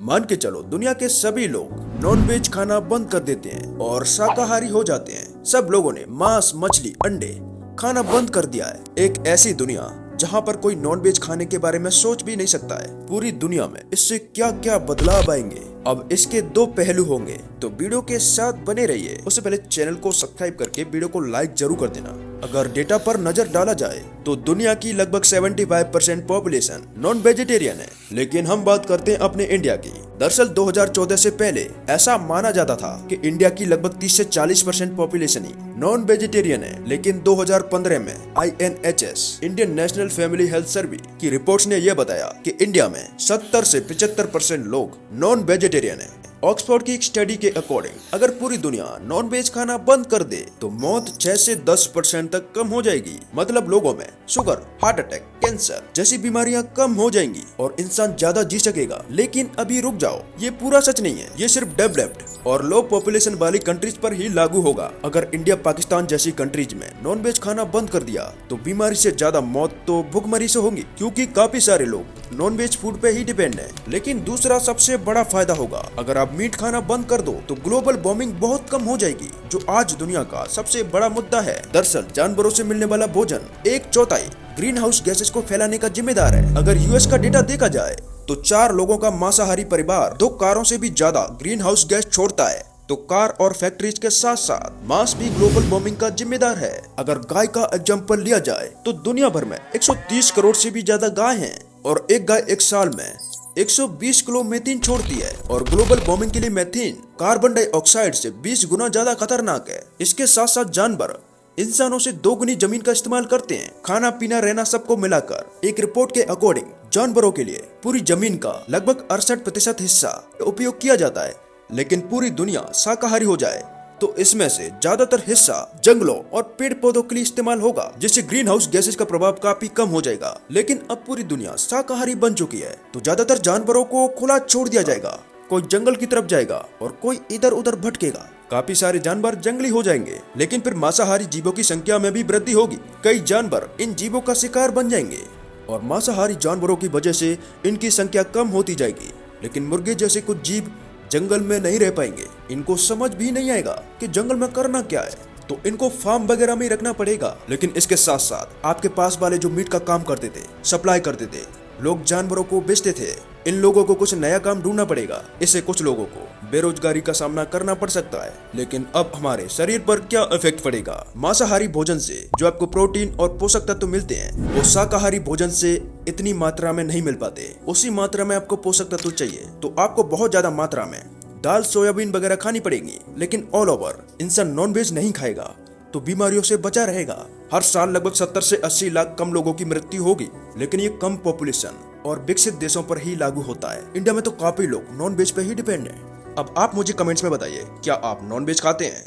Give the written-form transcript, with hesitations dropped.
मान के चलो दुनिया के सभी लोग नॉन वेज खाना बंद कर देते हैं और शाकाहारी हो जाते हैं। सब लोगों ने मांस, मछली, अंडे खाना बंद कर दिया है। एक ऐसी दुनिया जहां पर कोई नॉन वेज खाने के बारे में सोच भी नहीं सकता है। पूरी दुनिया में इससे क्या क्या बदलाव आएंगे, अब इसके दो पहलू होंगे, तो वीडियो के साथ बने रहिए। उससे पहले चैनल को सब्सक्राइब करके वीडियो को लाइक जरूर कर देना। अगर डेटा पर नजर डाला जाए तो दुनिया की लगभग 75% पॉपुलेशन नॉन वेजिटेरियन है, लेकिन हम बात करते हैं अपने इंडिया की। दरअसल 2014 से पहले ऐसा माना जाता था कि इंडिया की लगभग 30 से 40% पॉपुलेशन ही नॉन वेजिटेरियन है, लेकिन 2015 में INHS Indian national family health survey की रिपोर्ट्स ने यह बताया कि इंडिया में 70 से 75% लोग नॉन वेजिटेरियन है। ऑक्सफोर्ड की एक स्टडी के अकॉर्डिंग अगर पूरी दुनिया नॉन वेज खाना बंद कर दे तो मौत 6 से 10% तक कम हो जाएगी। मतलब लोगों में शुगर, हार्ट अटैक, कैंसर जैसी बीमारियां कम हो जाएंगी और इंसान ज्यादा जी सकेगा। लेकिन अभी रुक जाओ, ये पूरा सच नहीं है। ये सिर्फ डेवलप्ड और लो पॉपुलेशन वाली कंट्रीज पर ही लागू होगा। अगर इंडिया, पाकिस्तान जैसी कंट्रीज में नॉन वेज खाना बंद कर दिया तो बीमारी से ज्यादा मौत तो भुखमरी से होंगी, क्योंकि काफी सारे लोग नॉन वेज फूड पे ही डिपेंड है। लेकिन दूसरा सबसे बड़ा फायदा होगा, अगर आप मीट खाना बंद कर दो तो ग्लोबल वार्मिंग बहुत कम हो जाएगी, जो आज दुनिया का सबसे बड़ा मुद्दा है। दरअसल जानवरों से मिलने वाला भोजन 1/4 ग्रीन हाउस गैसेस को फैलाने का जिम्मेदार है। अगर यूएस का डेटा देखा जाए तो 4 लोगों का मांसाहारी परिवार 2 कारों से भी ज्यादा ग्रीन हाउस गैस छोड़ता है। तो कार और फैक्ट्रीज के साथ साथ मांस भी ग्लोबल वार्मिंग का जिम्मेदार है। अगर गाय का एग्जांपल लिया जाए तो दुनिया भर में 130 करोड़ से भी ज्यादा गाय हैं और एक गाय एक साल में 120 किलो मीथेन छोड़ती है। और ग्लोबल वार्मिंग के लिए मीथेन कार्बन डाइऑक्साइड से 20 गुना ज्यादा खतरनाक है। इसके साथ साथ जानवर इंसानों से 2 गुनी जमीन का इस्तेमाल करते हैं, खाना पीना रहना सबको मिलाकर। एक रिपोर्ट के अकॉर्डिंग जानवरों के लिए पूरी जमीन का लगभग 68% हिस्सा उपयोग किया जाता है। लेकिन पूरी दुनिया शाकाहारी हो जाए तो इसमें से ज्यादातर हिस्सा जंगलों और पेड़ पौधों के लिए इस्तेमाल होगा, जिससे ग्रीन हाउस गैसेस का प्रभाव काफी कम हो जाएगा। लेकिन अब पूरी दुनिया शाकाहारी बन चुकी है तो ज्यादातर जानवरों को खुला छोड़ दिया जाएगा। कोई जंगल की तरफ जाएगा और कोई इधर उधर भटकेगा। काफी सारे जानवर जंगली हो जाएंगे, लेकिन फिर मांसाहारी जीवों की संख्या में भी वृद्धि होगी। कई जानवर इन जीवों का शिकार बन जाएंगे और मांसाहारी जानवरों की वजह से इनकी संख्या कम होती जाएगी। लेकिन मुर्गे जैसे कुछ जीव जंगल में नहीं रह पाएंगे। इनको समझ भी नहीं आएगा कि जंगल में करना क्या है, तो इनको फार्म वगैरह में ही रखना पड़ेगा। लेकिन इसके साथ साथ आपके पास वाले जो मीट का काम करते थे, सप्लाई करते थे, लोग जानवरों को बेचते थे, इन लोगों को कुछ नया काम ढूंढना पड़ेगा। इससे कुछ लोगों को बेरोजगारी का सामना करना पड़ सकता है। लेकिन अब हमारे शरीर पर क्या इफेक्ट पड़ेगा? मांसाहारी भोजन से जो आपको प्रोटीन और पोषक तत्व मिलते हैं वो शाकाहारी भोजन से इतनी मात्रा में नहीं मिल पाते। उसी मात्रा में आपको पोषक तत्व चाहिए तो आपको बहुत ज्यादा मात्रा में दाल, सोयाबीन वगैरह खानी पड़ेगी। लेकिन ऑल ओवर इंसान नॉन वेज नहीं खाएगा तो बीमारियों से बचा रहेगा। हर साल लगभग 70 से 80 लाख कम लोगों की मृत्यु होगी, लेकिन ये कम पॉपुलेशन और विकसित देशों पर ही लागू होता है। इंडिया में तो काफी लोग नॉन वेज पे ही डिपेंड है। अब आप मुझे कमेंट्स में बताइए, क्या आप नॉन वेज खाते हैं?